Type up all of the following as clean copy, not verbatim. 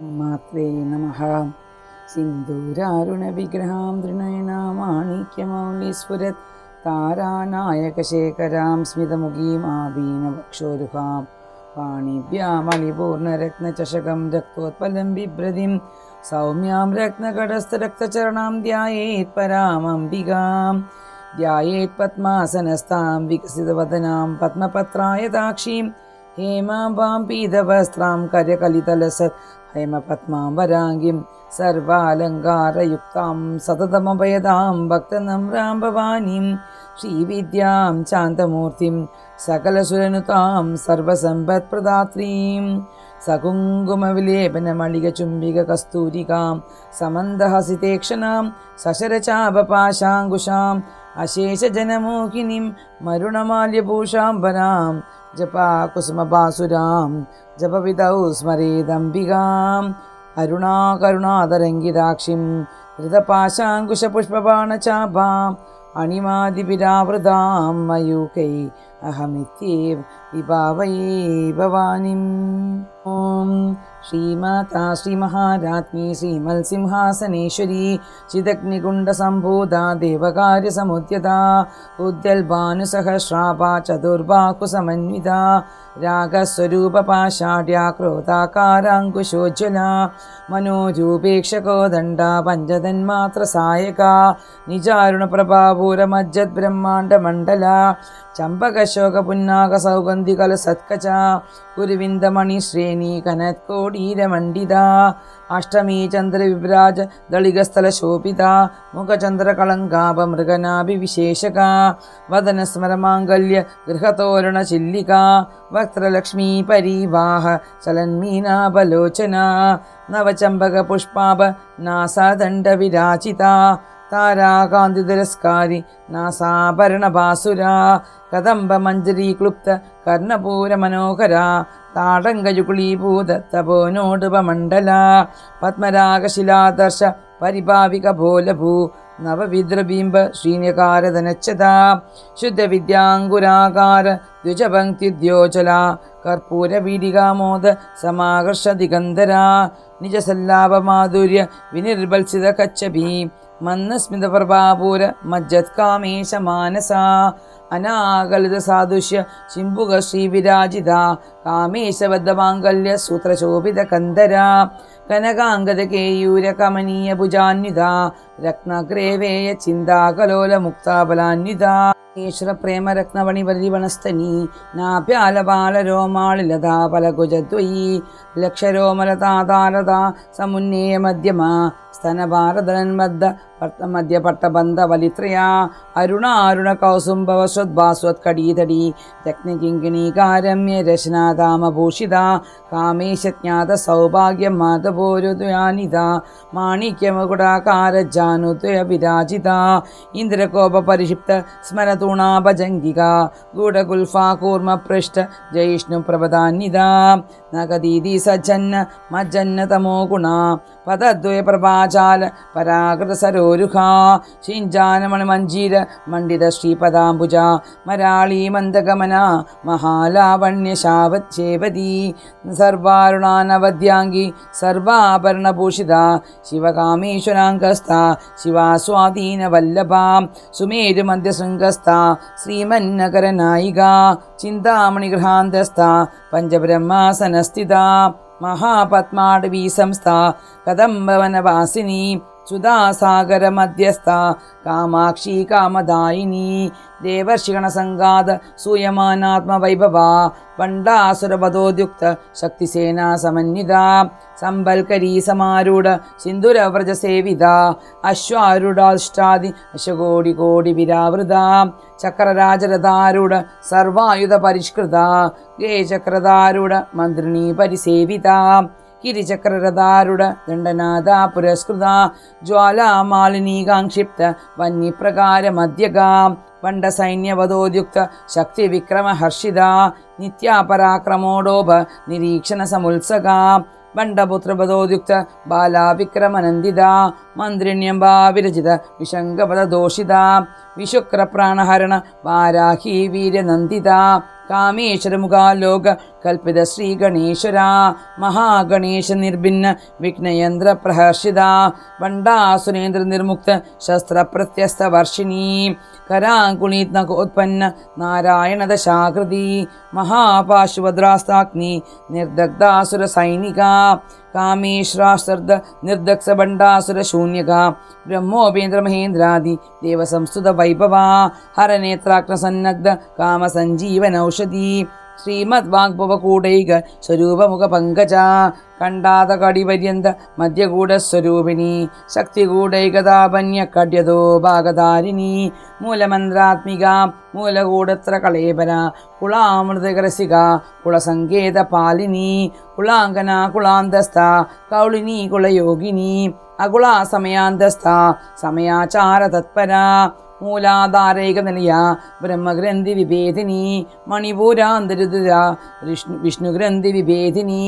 മാത്രേ നമഃ. സിന്ദൂരാരുണവിഗ്രഹാം ത്രിനയനാമാണിക്യമൗലിസ്ഫുരത് താരാനായകശേഖരാം സ്മിതമുഖീം ആഭീനവക്ഷോരുഹാം പാണിഭ്യാമളിപൂർണരത്നചഷകം രക്തോത്പലം ബിഭ്രതിം സൗമ്യാം രത്നകടസ്ഥരക്തചരണാം ധ്യായേത് പരാമംബികാം ധ്യായേത് പത്മാസനസ്ഥാം വികസിതവദനാം പത്മപത്രായതാക്ഷീം ഹേമാംബാം പീതവസ്ത്രാം കരകലിതലസത് ഹൈമപത്മാംബരാംഗിം സർവാലങ്കാരയുക്താം സതതമഭയതാം ഭക്തനമ്രാം ഭവാനീം ശ്രീവിദ്യാം ശാന്തമൂർത്തിം സകലസുരനുതാം സർവസമ്പത്പ്രദാത്രീം സകുങ്കുമവിലേപനമളികചുംബിക കസ്തൂരികാം സമന്ദഹസിതേക്ഷണാം സശരചാപപാശാങ്കുശാം അശേഷജനമോഹിനിം മരുണമാല്യഭൂഷാംബരാം ജപാകുസുമഭാസുരാം ജപവിധൗ സ്മരേദംബികാം അരുണാകരുണാതരംഗിതാക്ഷിം ഹൃതപാശാങ്കുശപുഷ്പബാണചാപാം അണിമാദിപിരാവൃതാം മയൂഖൈ അഹമിത്യേവ വിഭാവയേ ഭവാനിം. ഓം ശ്രീമാതാ ശ്രീമഹാരാജ്ഞി ശ്രീമത്സിംഹാസനേശ്വരി ചിദഗ്നികുണ്ഡസംഭൂതാ ദേവകാര്യസമുദ്യതാ ഉദ്യൽഭാനുസഹസ്രാഭാ ചതുർബാഹുസമന്വിതാ രാഗസ്വരൂപപാഷാഢ്യാ ക്രോധാകാരാങ്കുശോജ്വലാ മനോരൂപേക്ഷകോദണ്ഡ പഞ്ചതന്മാത്രസായക നിജാരുണപ്രഭാപൂരമജ്ജത് ബ്രഹ്മാണ്ഡമണ്ഡല ചമ്പകശോകപുന്നാകസൗഗന്ധികലസത്കച കുരുവിന്ദമണിശ്രേണി കനത്കോടീരമണ്ഡിത അഷ്ടമീ ചന്ദ്രവിഭ്രാജ ദളികസ്ഥലശോഭിത മുഖചന്ദ്രകളങ്കാപമൃഗനാഭിവിശേഷക വദനസ്മരമാംഗല്യ ഗൃഹതോരണചില്ലിക വക്ത്രലക്ഷ്മീ പരീവാഹ ചലന്മീനാപലോചന നവചമ്പകപുഷ്പാഭ നാസാദണ്ഡവിരാജിത താരാകാന്തിതിരസ്കാരി നാസാഭരണഭാസുരാ കദംബമഞ്ജരീക്ലുപ്ത കർണപൂരമനോഹര താടങ്കയുകുളീഭൂത തപോനോടുപമണ്ഡല പത്മരാഗശിലാദർശ പരിഭാവിക ഭോലഭൂ നവവിദ്രബിംബ ശ്രീന്യകാരധനച്ഛത ശുദ്ധവിദ്യാങ്കുരാകാര ദ്വിജപങ്ക്തിദ്യോജല കർപ്പൂരവീടികാമോദ സമാകർഷ ദിഗന്ധര നിജസല്ലാപമാധുര്യ വിനിർബൽസിത കച്ചഭീ മന്ദസ്മിതപ്രഭാപൂര മജ്ജത് കാമേശ മാനസ അനാകലിത സാദുഷ്യ ചിമ്പുക ശ്രീവിരാജിത കാമേശബദ്ധമാംഗല്യ സൂത്രശോഭിത കന്ദര കനകാംഗത കേയൂര കമനീയ ഭുജാന്വിത രത്നഗ്രേവേയ ചിന്താകലോല മുക്താബലാന്വിത പ്രേമരത്നവണിപരിവണസ്തനി നാഭ്യാലപാലരോമാളിലതാ ഫലകുജദ്വയീ ലക്ഷരോമലതാതാരത സമുന്നേയ മധ്യമ സ്തനഭാരതന്മദ്ദ മധ്യപട്ടബന്ധവലിത്രയാ അരുണാരുണ കൗസുംഭവസ്വദ്ഭാസ്വത്കടീതടീ രത്നകിങ്കിണീകാരമ്യ രശനാധാമഭൂഷിത കാമേശജ്ഞാത സൗഭാഗ്യം മാധവോരുദ്യാനിത മാണിക്യമകുടാകാരജാനുദ്വയ വിരാജിത ഇന്ദ്രകോപപരിക്ഷിപ്ത സ്മരതൂണാഭജംഗിക ഗൂഢകുൽഫാ കൂർമ്മപൃഷ്ട ജയിഷ്ണുപ്രഭദാന്വിത നഗദീതി സജ്ജന്ന മജ്ജന്ന തമോ ഗുണ പദദ്വയ പ്രഭാചാല പരാകൃത സരോരുഹാ ശിഞ്ചാനമണിമഞ്ജീര മണ്ഡിത ശ്രീപദാംബുജ മരാളീ മന്ദഗമന മഹാലാവണ്യ ശാവത്സേവതി സർവാരുണാനവദ്യാംഗി സർവാഭരണഭൂഷിത ശിവകാമേശ്വരാംഗസ്ഥ ശിവാസ്വാധീനവല്ലഭ സുമേരുമധ്യശൃംഗസ്ഥ ശ്രീമന്നകരനായിക ചിന്താമണിഗൃഹാന്തസ്ഥ പഞ്ചബ്രഹ്മാസനസ്ഥിത മഹാപത്മാടവീ സംസ്ഥ കദംബവനവാസിനി സുധാസാഗര മധ്യസ്ഥ കാമാക്ഷി കാമദായിനി ദേവർഷിഗണസംഗാത സൂയമാനാത്മവൈഭവ പണ്ഡാസുരപദോദ്യുക്ത ശക്തിസേനാ സമന്വിത സംബൽക്കരീ സമാരൂഢ സിന്ദുരവ്രജസേവിത അശ്വാരൂഢാഷ്ടാദി അശകോടി കോടി വിരാവൃത ചക്രരാജരഥാരൂഢ സർവായുധ പരിഷ്കൃത ഗേചക്രധാരൂഢ മന്ത്രിണീ പരിസേവിത കിരിചക്രരഥാരുട ദണ്ഡനാഥ പുരസ്കൃത ജ്വാലാമാലിനീകാംക്ഷിപ്ത വന്യപ്രകാരമധ്യകാം പണ്ഡസൈന്യവധോദ്യുക്ത ശക്തിവിക്രമഹർഷിത നിത്യാപരാക്രമോടോഭ നിരീക്ഷണ സമുത്സക ബണ്ഡപുത്രപദോദ്യുക്ത ബാലാവിക്രമനന്ദിത മന്ത്രിണ്യംബാവിരചിത വിശങ്കപദദോഷിത വിശുക്രപ്രാണഹരണ വാരാഹി വീരനന്ദിത കാമേശ്വരമുഖാലോക കൽപ്പിത ശ്രീ ഗണേശ്വര മഹാഗണേശ നിർഭിന്ന വിഘ്നയന്ത്ര പ്രഹർഷിത വണ്ടാസുരേന്ദ്ര നിർമുക്ത ശസ്ത്രപ്രത്യസ്ത വർഷിണി കരാങ്കുളീത് നഖോത്പന്ന നാരായണ ദശാകൃതി മഹാപാശുഭദ്രാസ്താഗ്നി നിർദഗ്ധാസുര സൈനിക കാമേശ്വരാശ്രദ്ധ നിർദക്ഷ ഭണ്ഡാസുര ശൂന്യക ബ്രഹ്മോപേന്ദ്ര മഹേന്ദ്രാദി ദേവസംസ്തുത വൈഭവ ഹരനേത്രാഗ്ന സന്നഗ്ധ കാമസഞ്ജീവനൌഷധി ശ്രീമദ് വാഗ്ഭവകൂടൈക സ്വരൂപമുഖ പങ്കജ കണ്ടാത കടിപര്യന്ത മധ്യകൂടസ്വരൂപിണി ശക്തികൂടൈകതാപന്യ കഡ്യതോ ഭാഗധാരിണി മൂലമന്ത്രാത്മിക മൂലകൂടത്ര കളേബര കുളാമൃതകരസിക കുളസങ്കേത പാലിനി കുളാങ്കന കുളാന്തസ്ഥ കൗളിനി കുളയോഗിനി അകുളാ സമയാന്തസ്ഥ സമയാചാര തത്പര മൂലാധാരൈക നിലയ ബ്രഹ്മഗ്രന്ഥി വിഭേദിനി മണിപൂരാന്തരുദ്ര വിഷ്ണുഗ്രന്ഥി വിഭേദിനി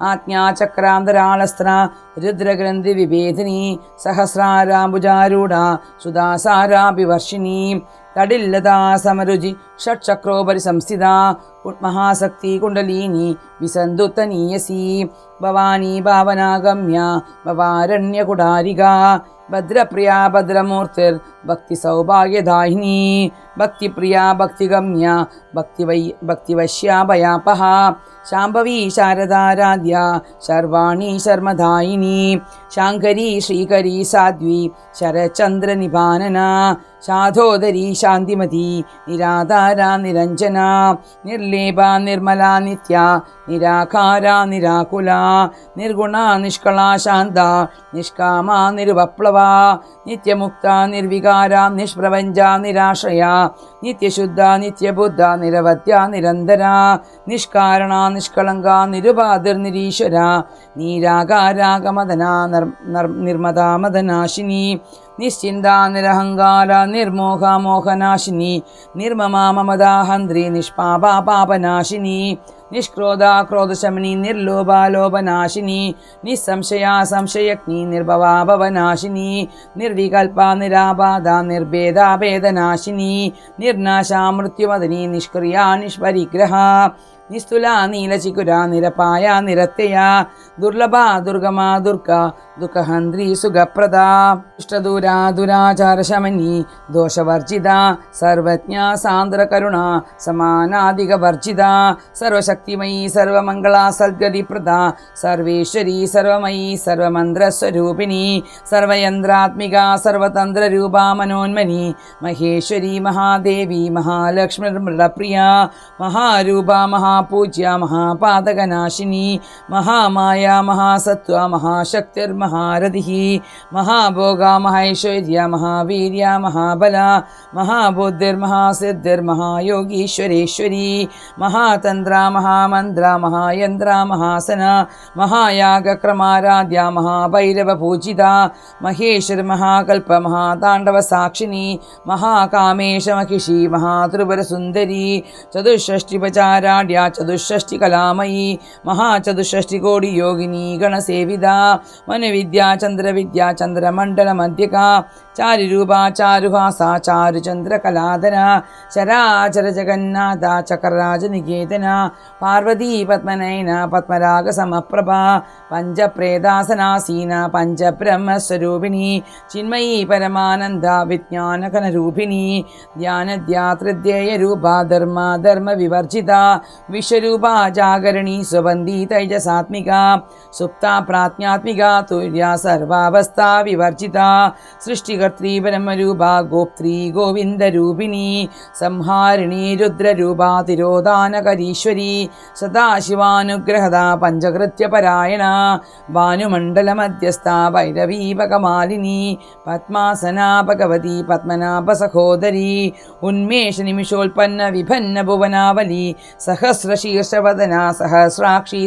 ആജ്ഞാചക്രാന്തരാളസ്ത്ര രുദ്രഗ്രന്ഥി വിഭേദിനി സഹസ്രാരാംബുജാരൂഢ സുധാസാരാഭിവർഷിണി തടില്ലതാ സമരുചി ഷട്ചക്രോപരി സംസ്ഥിത മഹാശക്തി കുണ്ടലിനി വിസന്തുത്തനീയസി ഭവാനി ഭാവനാഗമ്യ ഭവാരണ്യകുടാരിക ഭദ്രപ്രിയ ഭദ്രമൂർത്തിർ ഭക്തി സൗഭാഗ്യദായിനി ഭക്തിപ്രിയ ഭക്തിഗമ്യ ഭക്തിവശ്യാഭയാപഹ ശാംഭവി ശാരദാരാധ്യ ശർവാണി ശർമ്മദായിനി ശാങ്കരി ശ്രീകരി സാധ്വി ശരചന്ദ്ര നിപാനന ശാധോദരി ശാന്തിമതി നിരാധാര നിരഞ്ജന നിർലേപ നിർമ്മല നിത്യ നിരാകാര നിരാകുല നിർഗുണ നിഷ്കള ശാന്ത നിഷ്കാമ നിരുപപ്ലവ നിത്യമുക്ത നിർവികാര നിഷ്പ്രപഞ്ച നിരാശ്രയ നിത്യശുദ്ധ നിത്യബുദ്ധ നിരവധ്യ നിരന്തര നിഷ്കാരണ നിഷ്കളങ്ക നിരുപാതിർ നിരീശ്വര നീരാകാരാഗമദന നിർമ്മദാമദനാശിനി നിശ്ചിന്ത നിരഹങ്കാര നിർമോഹ മോഹനാശിനി നിർമ്മമാ മമദാഹന്ത്രി നിഷ്പാപ പാപനാശിനി നിഷ്ക്രോധ ക്രോധശമനി നിർലോഭാലോഭനാശിനി നിസ്സംശയ സംശയഗ്നി നിർഭവാ ഭവനാശിനി നിർവികൽപ നിരാബാധ നിർഭേദാഭേദനാശിനി നിർനാശ മൃത്യുമദനി നിഷ്ക്രിയ നിഷ്പരിഗ്രഹ നിസ്തുല നീലചികുര നിരപായ നിരത്യയ ദുർലഭ ദുർഗമ ദുർഗ ദുഃഖഹന്ത്രി സുഖപ്രദ ദുഷ്ടദൂര ദുരാചാരശമനി ദോഷവർജിത സർവജ്ഞ സാന്ദ്രകരുണ സമാനാധികവർജിത സർവശക്തിമയി സർവമംഗള സദ്ഗതിപ്രദ സർവേശ്വരി സർവമയി സർവമന്ത്രസ്വരൂപിണി സർവയന്ത്രാത്മിക സർവതന്ത്രരൂപ മനോന്മനി മഹേശ്വരി മഹാദേവി മഹാലക്ഷ്മിർമൃഡപ്രിയ മഹാരൂപ മഹാപൂജ്യ മഹാപാതകനാശിനി മഹാമായ മഹാസത്വ മഹാശക്തിർമഹാരഥി മഹാഭോഗ മഹൈശ്വര്യ മഹാവീര്യ മഹാബല മഹാബുദ്ധിർമഹാസിദ്ധിർ മഹായോഗീശ്വരേശ്വരി മഹാതന്ത്ര മഹാമന്ത്ര മഹായന്ത്ര മഹാസന മഹായാഗക്രമാരാധ്യ മഹാഭൈരവപൂജിത മഹേശ്വര മഹാകൽപ മഹാതാണ്ഡവ സാക്ഷിനി മഹാകാമേശമഹിഷി മഹാത്രിപുരസുന്ദരി ചതുഷ്ഷഷ്ടിപചാരാഢ്യ ചതുഷ്ഷഷ്ടികലാമയി മഹാചതുഷ്ഷഷ്ടികോടി യോഗിനി ഗണസേവിത മനുവിദ്യ ചന്ദ്രവിദ്യ ചന്ദ്രമണ്ഡലമധ്യക ചാരുരൂപ ചാരുഹാസ ചാരുചന്ദ്രകലാധന ചരാചര ജഗന്നാഥ ചക്രരാജനികേതന പാർവതീ പത്മനയന പത്മരാഗസമപ്രഭ പഞ്ചപ്രേതാസനാസീന പഞ്ചബ്രഹ്മസ്വരൂപിണി ചിന്മയീ പരമാനന്ദ വിജ്ഞാനഘനരൂപിണി ധ്യാനധ്യാതൃധ്യേയരൂപ ധർമ്മവിവർജിത വിശ്വരൂപ ജാഗരണി സ്വബന്ധി തൈജസാത്മിക സുപ്ത പ്രാജ്ഞാത്മിക തുര്യ സർവാവസ്ഥാ വിവർജിത സൃഷ്ടികർत्री ബ്രഹ്മരൂപ ഗോപ്ത്രീ ഗോവിന്ദരൂപിണി സംഹാരിണി രുദ്രരൂപ തിരോധാനകരീശ്വരി സദാശിവാനുഗ്രഹത പഞ്ചകൃത്യപരായണ ഭാനുമണ്ഡലമധ്യസ്ഥ ഭൈരവീപകമാലിനി പത്മാസന ഭഗവതി പത്മനാഭ സഹോദരി ഉന്മേഷ നിമിഷോൽപ്പന്ന വിഭന്ന ഭുവനാവലി സഹസ്രശീർഷവദന സഹസ്രാക്ഷി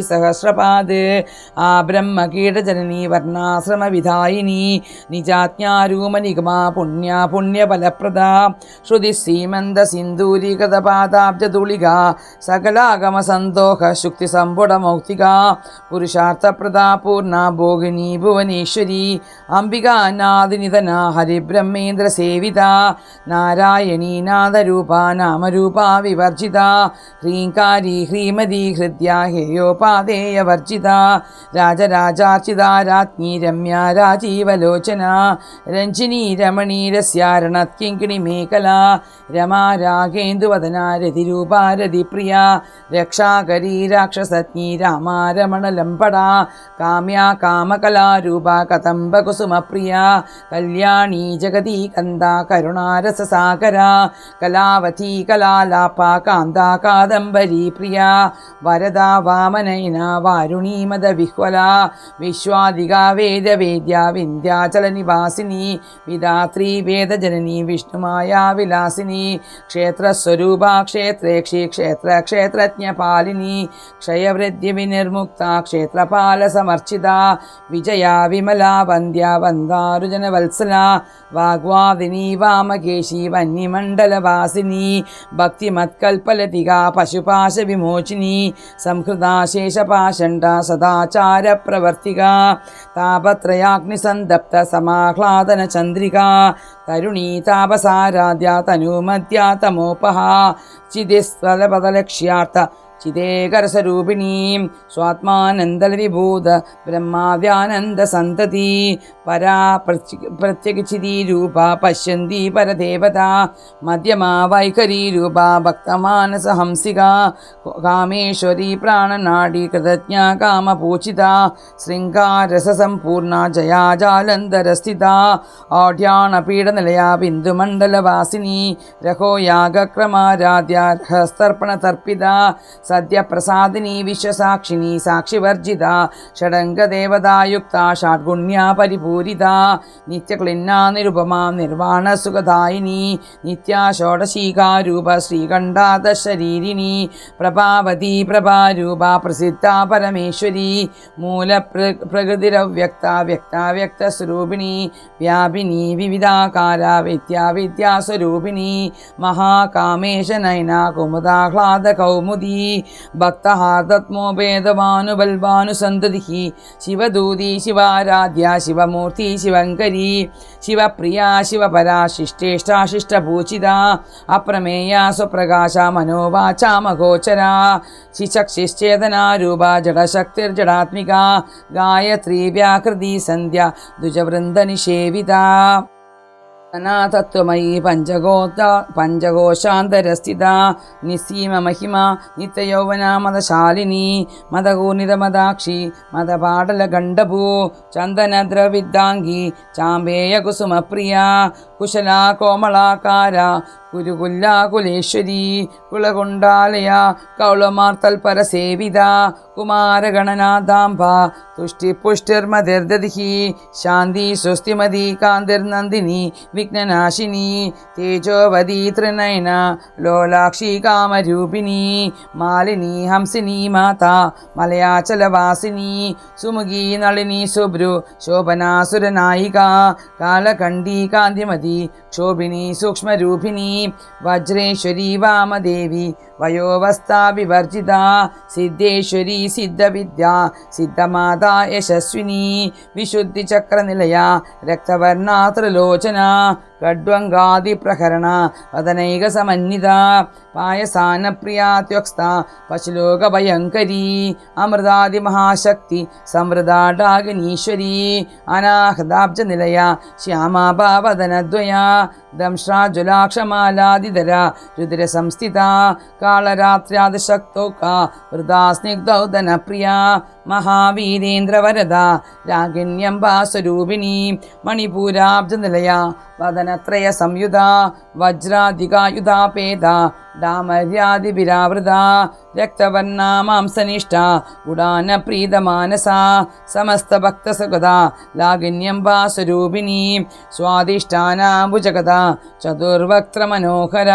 ആ ബ്രഹ്മകീടജനനി വർണ്ണാശ്രമവിധായിനി നിജാജ്ഞാരൂമനി നിഗമാ പുണ്യ പുണ്യഫലപ്രദ ശ്രുതി സീമന്ത സിന്ദൂരീകൃതപാദാബ്ജതുളിക സകലാഗമ സന്തോഷ ശുക്തി സംപുട മൗക്തിക പുരുഷാർത്ഥപ്രദ പൂർണ്ണ ഭോഗിനി ഭുവനേശ്വരി അംബികാ നാദിനിധന ഹരിബ്രഹ്മേന്ദ്ര സേവിത നാരായണീ നാദരൂപ നാമരൂപ വിവർജിത ഹ്രീങ്കാരി ഹ്രീമതി ഹൃദ്യ ഹേയോപാദേയവർജിത രാജരാജാർച്ചിത രാജ്ഞി രമ്യ രാജീവലോചന രഞ്ജിനി രമണീരസ്യാരണത് കിങ്കിണി മേഖല രമാ രാഗേന്ദുവദന രതിരൂപ രതിപ്രിയ രക്ഷാകരീ രാക്ഷസജ്ഞി രാമാ രമണലംബട കാമ്യ കാമകലാരൂപ കദംബ കുസുമപ്രിയ കല്യാണി ജഗതി കന്ദ കരുണാരസസാഗര കലാവതി കലാലാപ കാന്ത കാദംബരീ പ്രിയ വരദ വാമനയന വാരുണീ മദവിഹ്വല വിശ്വാദിക വേദവേദ്യ വിന്ധ്യാചല നിവാസിനി വിധാത്രി വേദജനനി വിഷ്ണുമായ വിലാസിനി ക്ഷേത്രസ്വരൂപ ക്ഷേത്രേക്ഷി ക്ഷേത്ര ക്ഷേത്രജ്ഞപാലിനി ക്ഷയവൃദ്ധ്യ വിനിർമുക്ത ക്ഷേത്രപാല സമർച്ചിത വിജയ വിമല വന്ദ്യ വന്ദാരുജന വത്സല വാഗ്വാദിനി വാമകേശി വന്യമണ്ഡലവാസിനി ഭക്തിമത്കൽപ്പലതിക പശുപാശ വിമോചിനി സംഹൃതാശേഷപാഷണ്ഡ സദാചാര പ്രവർത്തിക താപത്രയാഗ്നിസന്തപ്ത സമാഹ്ലാദന ചന്ദ്രിക തരുണീ താപസാരാധ്യ തനുമധ്യ തമോപഹ ചിതിസ്വലപദലക്ഷ്യാർത്ഥ ചിദേകരസ്വരൂപിണീം സ്വാത്മാനന്ദവിഭൂത ബ്രഹ്മാദ്യാനന്ദ സന്തതി പരാ പ്രത്യഗിച്ചിതി രൂപ പശ്യന്തി പരദേവത മധ്യമാ വൈഖരീ രൂപ ഭക്തമാനസ ഹംസിക കാമേശ്വരി പ്രാണനാടി കൃതജ്ഞ കാമപൂജിത ശൃംഗാരസസമ്പൂർണ ജയാജാലന്ധരസ്ഥിത ഓഢ്യാണപീഠനിലയ ബിന്ദുമണ്ഡലവാസിനി രഹോയാഗക്രമാരാധ്യ രഹസ്തർപ്പണതർപ്പിത സദ്യപ്രസാദിനി വിശ്വസാക്ഷിണി സാക്ഷിവർജിത ഷഡംഗദേവതായുക്ത ഷാഡ്ഗുണ്യാ പരിപൂരിത നിത്യക്ലിന്നാ നിരുപമാ നിർവാണസുഖദായിനി നിത്യാ ഷോഡശീകാരൂപ ശ്രീകണ്ഠാദശരീരിണി പ്രഭാവതി പ്രഭാരൂപ പ്രസിദ്ധ പരമേശ്വരി മൂലപ്രകൃതിരവ്യക്ത വ്യക്താവ്യക്തസ്വരൂപിണി വ്യാപിനി വിവിധാകാര വിദ്യാവിദ്യാസ്വരൂപിണി മഹാകാമേശനയന കുമുദാഹ്ലാദ കൗമുദി ഭക്തഹാർദത്മോപേതമാനുബൽവാനുസന്തതി ശിവദൂതി ശിവാരാധ്യ ശിവമൂർത്തി ശിവങ്കരി ശിവപ്രിയ ശിവപരാ ശിഷ്ടേഷ്ടാശിഷ്ടപൂജിത അപ്രമേയ സ്വപ്രകാശ മനോവാചാമഗോചര ശിചക്ഷിശ്ചേതനാരൂപ ജഡശക്തിർജടാത്മിക ഗായത്രി വ്യാകൃതി സന്ധ്യ ദ്വിജവൃന്ദനിഷേവിത തത്വമയി പഞ്ചകോശാന്തരസ്ഥിത നിസ്സീമ മഹിമ നിത്യയൗവന മദശാലിനി മദകൂർണിതമദാക്ഷി മദപാടലഗണ്ഡഭൂ ചന്ദനദ്രവിദ്ധാംഗി ചാമ്പേയ കുസുമപ്രിയ കുശലാ കോമളാകാര കുരുകുല്ലാകുലേശ്വരി കുളകുണ്ടാലയ കൗളമാർത്തൽപരസേവിത കുമാരഗണനാദാംബ തുഷ്ടിപുഷ്ടിർമതിർദധി ശാന്തി സ്വസ്തിമതി കാന്തിർനന്ദിനി വിഘ്നനാശിനി തേജോവതി ത്രിനയന ലോലാക്ഷി കാമരൂപിണി മാലിനി ഹംസിനി മാതാ മലയാചലവാസിനി സുമുഖി നളിനി സുബ്രു ശോഭനാസുരനായിക കാലകണ്ഠി കാന്തിമതി ക്ഷോഭിണി സൂക്ഷ്മരൂപിണി വജ്രേശ്വരി വാമദേവി വയോവസ്ഥാ വിവർജിത സിദ്ധേശ്വരി സിദ്ധവിദ്യ സിദ്ധമാതാ യശസ്വിനി വിശുദ്ധിചക്രനിലയ രക്തവർണാ ത്രിലോചന ഖഡ്വംഗാദിപ്രഹരണ വദനൈകസമന്വിത പായസാനപ്രിയാത്യുക്ത പശുലോകഭയങ്കരീ അമൃതാദിമഹാശക്തി സംവൃതാഡാഗിനീശ്വരീ അനാഹൃതാബ്ജനിലയ ശ്യാമാഭാവദനദ്വയ ദംശ്രാജുലാക്ഷമാലാദിധര രുദ്രസംസ്ഥിത കാളരാത്ര്യാദിശക്തൗക വൃതാസ്നിഗ്ധൗദനപ്രിയ മഹാവീരേന്ദ്രവരദ രാഗിണ്യംബാസ്വരൂപിണി മണിപൂരാബ്ജനിലയ വദനത്രയ സംയുത വജ്രാധികായുധാപേത ഡാമര്യാദിവിരാവൃത രക്തവർണ മാംസനിഷ്ഠ ഗുഡാനപ്രീതമാനസ സമസ്തഭക്തസുഗത ലാഗിന്യംബാസ്വരൂപിണി സ്വാധിഷ്ഠാനാംബുജഗത ചതുർവക്ത്രമനോഹര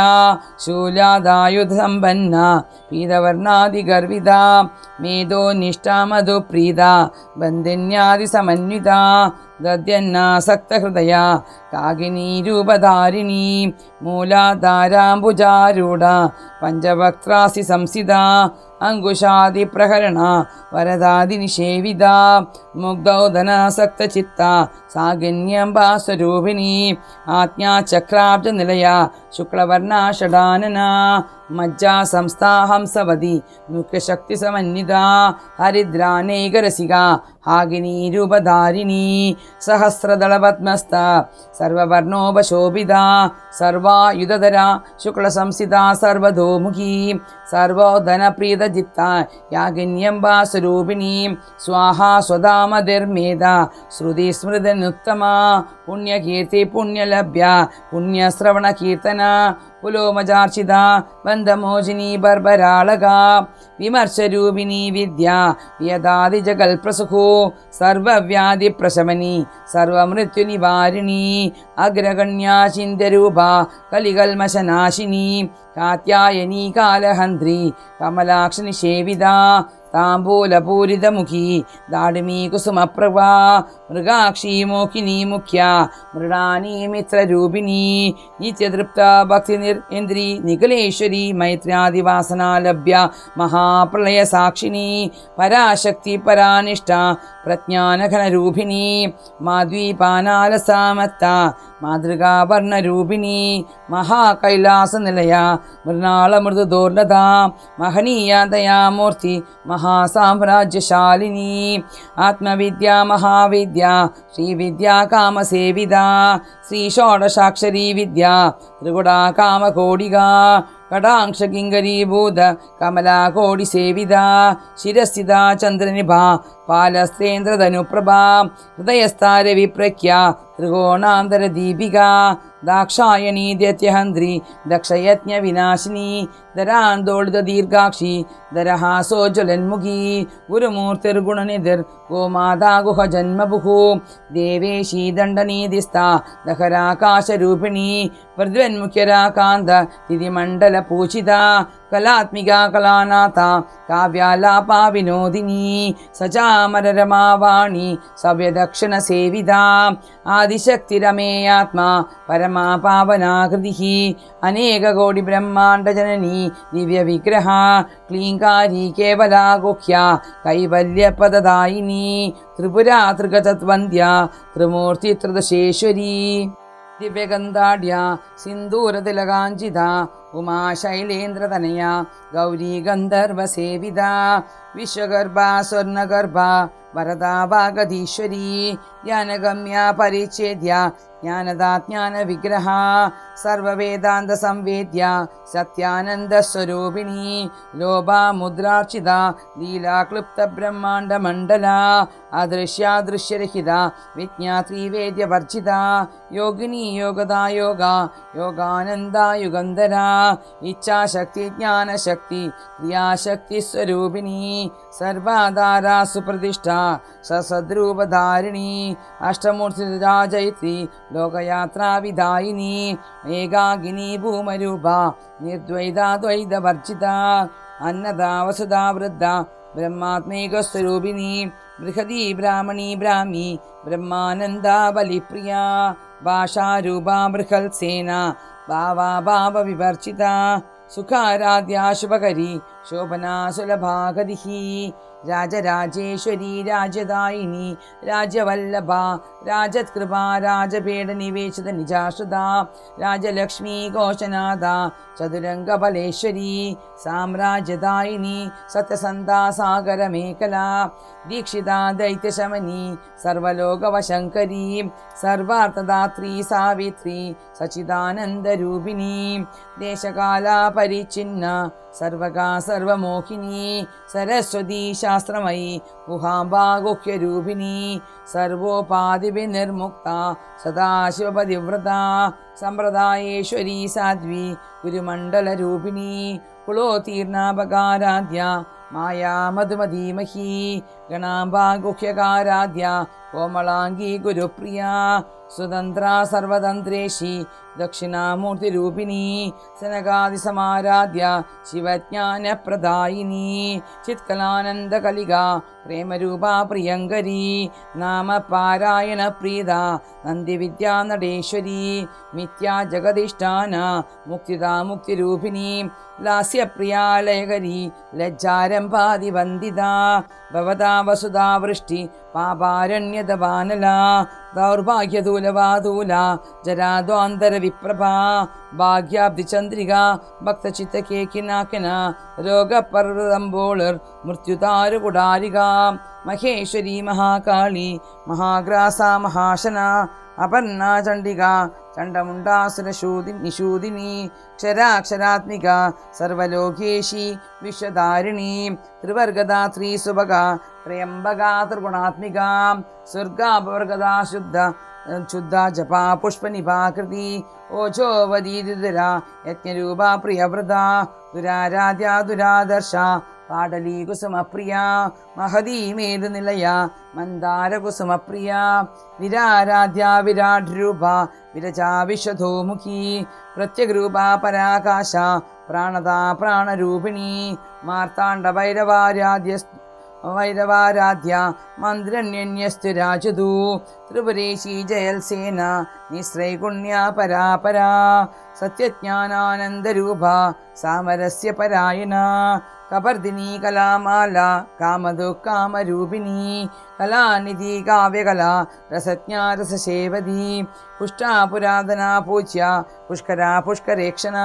ശൂലാദായുധസമ്പന്ന പീതവർണാദിഗർവിത മേധോനിഷ്ഠാമ മധുപ്രീത ബന്ധിന്യാദിസമന്വിത ദദ്യന്നാസക്തഹൃദയ കാകിനീരൂപധാരിണീ മൂലാധാരാംബുജാരൂഢ പഞ്ചവക്ത്രാസി സംസിത അങ്കുശാദിപ്രഹരണ വരദാദിനിഷേവിത മുഗ്ധൗദനാസക്തചിത്ത സാഗന്യംബാസ്വരൂപിണീ ആജ്ഞാചക്രാബ്ജനിലയ ശുക്ലവർണാഷഡാനന മജ്ജാ സംസ്ഥാഹംസവതി മുഖ്യശക്തിസമന്വിത ഹരിദ്രാനൈകരസിക ഹാഗിനീരൂപധാരിണീ സഹസ്രദളപദ്മസ്ഥ സർവവർണോപശോഭിത സർവായുധധര ശുക്ലസംസിത സർവതോമുഖീ സർവോധനപ്രീതജിത്ത യാഗിന്യംബാസ്വരൂപിണീ സ്വാഹാ സ്വധാമതിർമേധ ശ്രുതിസ്മൃതനുത്തമ പുണ്യകീർത്തി പുണ്യലഭ്യ പുണ്യശ്രവണകീർത്തന പുലോമജാർച്ചിത ബന്ധമോചിനി ബർബരാളക വിമർശരൂപിണി വിദ്യ വ്യദാദിജകൽപ്രസുഖോ സർവവ്യാധിപ്രശമനി സർവമൃത്യുനിവാരിണി അഗ്രഗണ്യാ ചിന്ത്യരൂപ കലികൽമശനാശിനി കാത്യായനി കാലഹന്ത്രി കമലാക്ഷനിഷേവിത താംബൂലപൂരിതമുഖി ദാഡിമീ കുസുമപ്രഭ മൃഗാക്ഷി മോഹിനി മുഖ്യ മൃണാനി മിത്രരൂപിണി നിത്യതൃപ്ത ഭക്തിനിന്ദ്രി നിഖിലേശ്വരി മൈത്ര്യാദിവാസനാലഭ്യ മഹാപ്രളയ സാക്ഷിണി പരാശക്തി പരാനിഷ്ഠ പ്രജ്ഞാനഘനരൂപിണി മാധ്വീപാനാലസാമത്ത മാതൃകാവർണരൂപിണി മഹാകൈലാസനിലയ മൃണാളമൃദുദോർണത മഹനീയ ദയാമൂർത്തി മഹാസാമ്രാജ്യശാലിനി ആത്മവിദ്യ മഹാവിദ്യ ശ്രീവിദ്യ കാമസേവിത ശ്രീ ഷോഡശാക്ഷരീ വിദ്യ ത്രികുടാ കാമകോടിക കടാംശകിങ്കരീഭൂത കമലാകോടിസേവിത ശിരസ്ഥിത ചന്ദ്രനിഭ പാലസ്തേന്ദ്രധനുപ്രഭ ഹൃദയസ്ഥാരവിപ്രഖ്യ ത്രികോണാന്തരദീപിക ദാക്ഷായണീ ദൈത്യഹന്ത്രി ദക്ഷയജ്ഞവിനാശിനി ധരാന്തോളിത ദീർഘാക്ഷി ധരഹാസോജ്വലന്മുഖി ഗുരുമൂർത്തിർഗുണനിധിർ ഗോമാതാ ഗുഹജന്മഭുഃ ദേവേശീ ദണ്ഡനീതിസ്ഥ ദഹരാകാശരൂപിണി പ്രദ്വന്മുഖ്യരാകാന്ത തിരിമണ്ഡലപൂജിത കലാത്മിക കലാനാഥ കാവ്യാലാപാ വിനോദിനി സചാമരരമാവാണി സവ്യദക്ഷണസേവിത ആദിശക്തിരമേയാത്മാ പരമാ പാവനാകൃതി അനേകകോടി ബ്രഹ്മാണ്ഡജനനി ദിവ്യവിഗ്രഹ ക്ലീങ്കാരി കേവലാ ഗുഹ്യ കൈവല്യപദദായിനി ത്രിപുരാ ത്രിഗതദ്വന്ദ്യ ത്രിമൂർത്തി ത്രിദശേശ്വരി ദിവ്യഗന്ധാഢ്യ സിന്ദൂരതിലകാഞ്ചിത ഉമാശൈലേന്ദ്രതനയ ഗൗരീ ഗന്ധർവസേവിത വിശ്വഗർഭ സ്വർണഗർഭ വരദാ വാഗധീശ്വരി ജ്ഞാനഗമ്യ പരിച്ഛേദ്യ ജ്ഞാനദാജ്ഞാനവിഗ്രഹ സർവവേദാന്ത സംവേദ്യ സത്യാനന്ദസ്വരൂപിണി ലോപാമുദ്രാർച്ചിത ലീലാക്ലുപ്ത ബ്രഹ്മാണ്ഡമണ്ഡല അദൃശ്യാദൃശ്യരഹിത വിജ്ഞാത്രിവേദ്യവർജിത യോഗിനി യോഗദായോഗ യോഗാനന്ദായുഗന്ധര ഇച്ഛാശക്തി ജ്ഞാനശക്തി ക്രിയാശക്തി സ്വരൂപിണി സർവാധാരാ സുപ്രതിഷ്ഠ സസദ്രൂപധാരിണി അഷ്ടമൂർത്തിരാജയിത്രി ലോകയാത്രാവിധായിനി ഏകാകിനി ഭൂമരൂപ നിർദ്വൈതാദ്വൈതവർജിത അന്നദാ വസുധാ വൃദ്ധ ബ്രഹ്മാത്മൈകസ്വരൂപിണി ബൃഹദീ ബ്രാഹ്മണീ ബ്രാഹ്മി ബ്രഹ്മാനന്ദാ ബലിപ്രിയ ഭാഷാരൂപാ ബൃഹത്സേന ഭാവാ ഭാവവിവർജിത സുഖാരാധ്യാ ശുഭകരി ശോഭനാ സുലഭാഗതിഹി രാജരാജേശ്വരി രാജദായിനി രാജവല്ലഭ രാജത്കൃപ രാജപീഠനിവേശിത നിജാശ്രുത രാജലക്ഷ്മീ ഘോഷനാഥ ചതുരംഗബലേശ്വരി സാമ്രാജ്യദായിനി സത്യസന്ധാ സാഗരമേഖല ദീക്ഷിത ദൈത്യശമനി സർവലോകവശങ്കരി സർവാർത്ഥദാത്രി സാവിത്രി സച്ചിദാനന്ദരൂപിണി ദേശകാലാ പരിച്ഛിന്ന സർവകാ സർവമോഹിനി സരസ്വതി ശാസ്ത്രമയി ഗുഹാംബാ ഗുഹ്യരൂപിണി സർവോപാധിഭിർമുക്ത സദാശിവപതിവ്രത സമ്പ്രദായേശ്വരി സാധ്വി ഗുരുമണ്ഡലരൂപിണി കുളോതീർണാപകാരാധ്യ മായാ മധുമധീമഹി ഗണാംബാ ഗുഹ്യകാരാധ്യ കോമളാംഗീ ഗുരുപ്രിയ സ്വതന്ത്ര സർവതന്ത്രേഷി ദക്ഷിണാമൂർത്തിരൂപിണി സനകാദിസമാരാധ്യ ശിവജ്ഞാനപ്രദായിനി ചിത്കലാനന്ദകലിക പ്രേമരൂപാ പ്രിയങ്കരി നാമപാരായണ പ്രീത നന്ദിവിദ്യാ നടേശ്വരി മിഥ്യാ ജഗദിഷ്ഠാന മുക്തിദാ മുക്തിരൂപിണി ലാസ്യപ്രിയാലയകരി ലജ്ജാരംഭാതിവന്ദിത ഭവതാ വസുധാ വൃഷ്ടി പാപാരണ്യതവാനല ദൗർഭാഗ്യദൂലവാദൂല ജരാദ്വാന്തര വിപ്രഭ ഭാഗ്യാബ്ദിചന്ദ്രിക ഭക്തചിത്തകേക്കിനാക്കന രോഗപർവതമ്പോളർ മൃത്യുതാരുകുടാരിക മഹേശ്വരി മഹാകാളി മഹാഗ്രാസ മഹാശന അപർണ ചണ്ഡിക ചണ്ഡമുണ്ടാസുരശൂദിനി ക്ഷരാക്ഷരാത്മിക സർവലോകേശി വിശ്വധാരിണി ത്രിവർഗദാത്രീ സുഭഗ ത്രയംബക ത്രിഗുണാത്മിക സ്വർഗാപവർഗദാ ശുദ്ധ ജപാ പുഷ്പനിഭാകൃതി ഓജോവദീതുര യജ്ഞരൂപാ പ്രിയവൃത ദുരാരാധ്യ ദുരാദർശ പാടലീ കുസുമപ്രിയ മഹദീ മേരുനിലയ മന്ദാര കുസുമപ്രിയ വിരാരാധ്യ വിരാട് രൂപ വിരജാ വിശ്വധോമുഖി പ്രത്യഗ്രൂപ പരാകാശ പ്രാണദാ പ്രാണരൂപിണി മാർത്താണ്ഡ വൈരവാരാധ്യ മന്ത്രണ്യന്യസ്തുരാജതു ത്രിപുരേശി ജയൽസേന നിശ്രൈകുണ്യ പരാപരാ സത്യജ്ഞാനാനന്ദരൂപ സാമരസ്യ പരായണ കപർദിനി കലാമാല കാമദുഃകാമരൂപിണി കലാനിധി കാവ്യകല രസജ്ഞാ രസസേവതി പുഷ്ടാ പുരാതനാ പൂജ്യ പുഷ്കരാ പുഷ്കരേക്ഷണ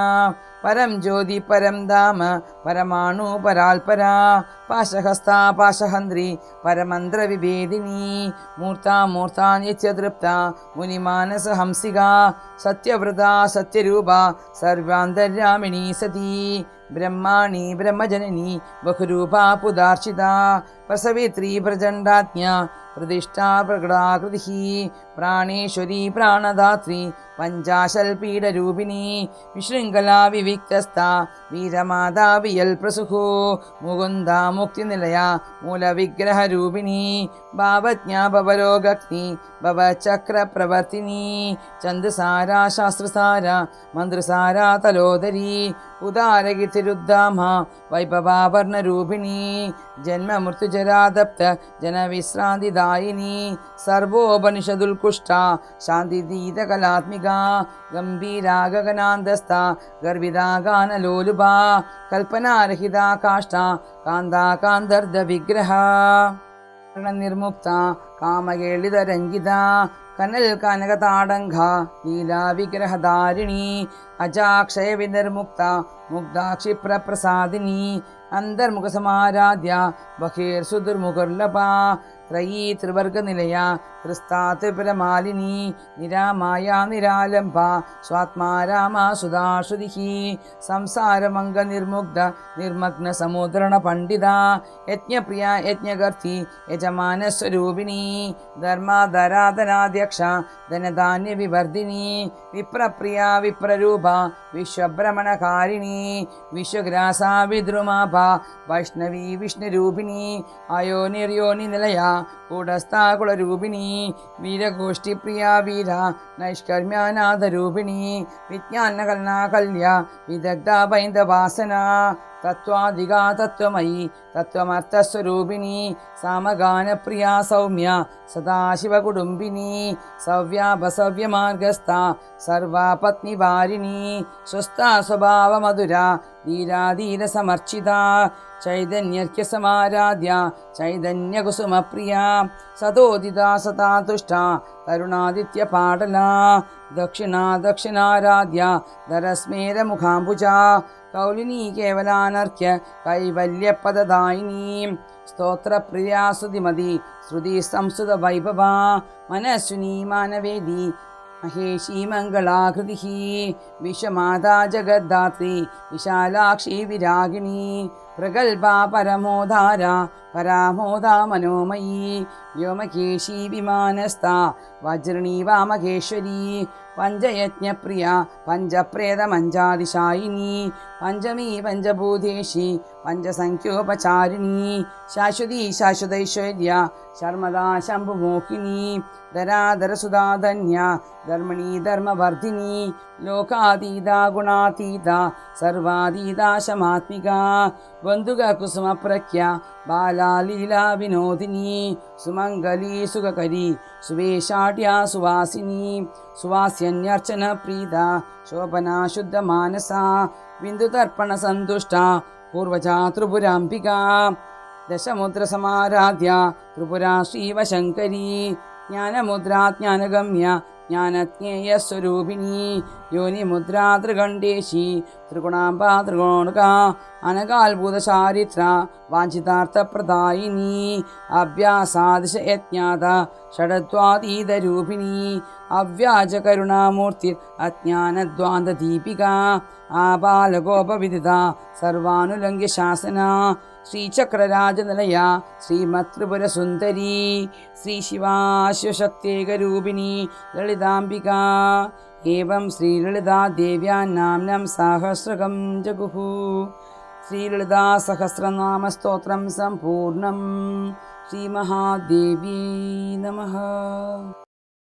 പരം ജ്യോതി പരം ധാമ പരമാണു പരാൽപരാ പാശഹസ്താ പാശഹന്ത്രി പരമന്ത്ര വിഭേദിനി മൂർത്താ മൂർത്താ നിത്യതൃപ്ത മുനിമാനസ ഹംസിക സത്യവ്രത സത്യരൂപ സർവാന്തര്യാമിണീ സതി ബ്രഹ്മാണി ബ്രഹ്മജനനി ബഹുരൂപാ പുദാർച്ചിത പ്രസവിത്രീ പ്രചണ്ഡാജ്ഞ പ്രതിഷ്ഠാ പ്രകടാകൃതി പ്രാണേശ്വരി പ്രാണദാത്രി പഞ്ചാശൽ പീഡരൂപിണി വിശൃംഖലാ വിവിക്തസ്ഥ വീരമാതാ വിയൽ പ്രസുഹോ മുകുന്ദ മുക്തിനിലയ മൂലവിഗ്രഹരൂപിണി ഭാവജ്ഞ ഭവരോഗഗ്നി ഭവചക്രപ്രവർത്തിനി ചന്ദ്രസാര ശാസ്ത്രസാര മന്ത്രസാര തലോദരി ഉദാരകീർത്തിരുദ്ധാമ വൈഭവാവർണരൂപിണി ജന്മമൃത്യുജരാതപ്ത ജനവിശ്രാന്തിദായിനി സർവോപനിഷദുൽകുഷ്ട ശാന്തിദീതകലാത്മിക ഗംഭീരാ ഗഗനാന്തസ്ഥ ഗർവിതാ ഗാനലോലുഭ കൽപ്പനാരഹിതാ കാഷ്ട കാന്താ കാന്തർദ വിഗ്രഹ നിർമുക്ത കാമകേളിതരംഗിത കനൽ കനകതാടങ്ക ലീലാവിഗ്രഹധാരിണി അജാക്ഷയ വിനിർമുക്ത മുഗ്ധാക്ഷിപ്രപ്രസാദിനി അന്തർമുഖസമാരാധ്യ ബഹിർസുദുർമുഖർലഭ ത്രയീ ത്രിവർഗനിലയ ത്രിസ്ഥാ ത്രിപുരമാലിനി നിരാമായ നിരാലംബ സ്വാത്മാരാമാ സുധാശ്രുതി സംസാരമംഗ നിർമുഗ്ധ നിർമഗ്ന സമുദ്രണ പണ്ഡിത യജ്ഞപ്രിയ യജ്ഞകർത്തി യജമാനസ്വരൂപിണി ധർമാധരാധനാധ്യക്ഷ ധനധാന്യ വിവർധിനി വിപ്രപ്രിയ വിപ്രരൂപ വിശ്വഭ്രമണകാരിണി വിശ്വഗ്രാസാ വിദ്രുമാഭ വൈഷ്ണവി വിഷ്ണുരൂപിണി അയോനിർയോനി നിലയ കൂടസ്ഥാ കുളരൂപിണി വീരഗോഷ്ഠിപ്രിയ വീര നൈഷ്കർമ്യാനാഥരൂപിണി വിജ്ഞാനകൽനാ കല്യ വിദഗ്ധ ബൈന്ദവാസന തത്വാധികാ തത്വമയി തത്വമർത്ഥസ്വരൂപിണി സാമഗാനപ്രിയ സൗമ്യ സദാശിവകുടുംബിനി സവ്യാപസവ്യമാർഗസ്ഥ സർവപത്നിവാരിണി സ്വസ്ഥാ സ്വഭാവമധുര ധീരാധീരസമർച്ചിത ചൈതന്യർക്യസമാരാധ്യ ചൈതന്യകുസുമപ്രിയ സതോദിത സതാതുഷ്ട കരുണാദിത്യപാടല ദക്ഷിണാരാധ്യ ധരസ്മേരമുഖാംബുജ കൗലിനി കേവലാനർക്യ കൈവല്യപദദായിനി സ്തോത്രപ്രിയാ ശ്രുതിമതി ശ്രുതി സംസ്കൃത വൈഭവ മനസ്വിനി മാനവേദി മഹേഷി മംഗളാകൃതി വിശ്വമാതാ ജഗദ്ധാത്രി വിശാലാക്ഷി വിരാഗിണി പ്രഗൽഭ പരമോധാര പരാമോദാ മനോമയീ വ്യോമകേശീ വിമാനസ്ഥാ വജ്രണീ വാമകേശ്വരീ പഞ്ചയജ്ഞപ്രിയ പഞ്ചപ്രേതമഞ്ചാതിശായിനി പഞ്ചമീ പഞ്ചഭൂതേശി പഞ്ചസംഖ്യോപചാരിണി ശാശ്വതീ ശാശ്വതൈശ്വര്യ ശർമ്മദാ ശംഭുമോഹിനി ധരാധരസുധാധന്യ ധർമ്മിണീ ധർമ്മവർദ്ധിനി ലോകാതീത ഗുണാതീത സർവാതീത ശമാത്മിക ബന്ധുക കുസുമപ്രഖ്യ ബാലാലീലാ വിനോദിനി സുമംഗലീ സുഖകരി സുവേശാഢ്യാ സുവാസിനി സുവാസ്യന്യർച്ചന പ്രീത ശോഭനാ ശുദ്ധമാനസാ ബിന്ദുതർപ്പണ സന്തുഷ്ട പൂർവജാ ത്രിപുരാംബിക ദശമുദ്രസമാരാധ്യ ത്രിപുരാ ശ്രീവശങ്കരീ ജ്ഞാനമുദ്രാ ജ്ഞാനഗമ്യ ജ്ഞാനജ്ഞേയസ്വരൂപിണി യോനിമുദ്രാ ത്രികണ്ഠേശി ത്രിഗുണാംബാ ത്രികോണുക അനകാത്ഭുതചാരിത്ര വാഞ്ചിതാർത്ഥപ്രദായിനി അഭ്യാസാദിശ യജ്ഞാത ഷഡദ്വാതീതരൂപിണി അവ്യാജകരുണാമൂർത്തിർ അജ്ഞാനദ്വാന്തദീപിക ആബാലഗോപവിദിത സർവാനുലംഘ്യ ശാസന ശ്രീചക്രരാജനിലയ ശ്രീമത്രിപുരസുന്ദരീ ശ്രീശിവാശിവശക്തേകരൂപിണി ലളിതാംബിക ഏവം ശ്രീലളിതാദേവ്യാ നാംനം സഹസ്രകം ജഗുഃ ശ്രീലളിതാസഹസ്രനാമസ്തോത്രം സമ്പൂർണം ശ്രീമഹാദേവ്യൈ നമഃ.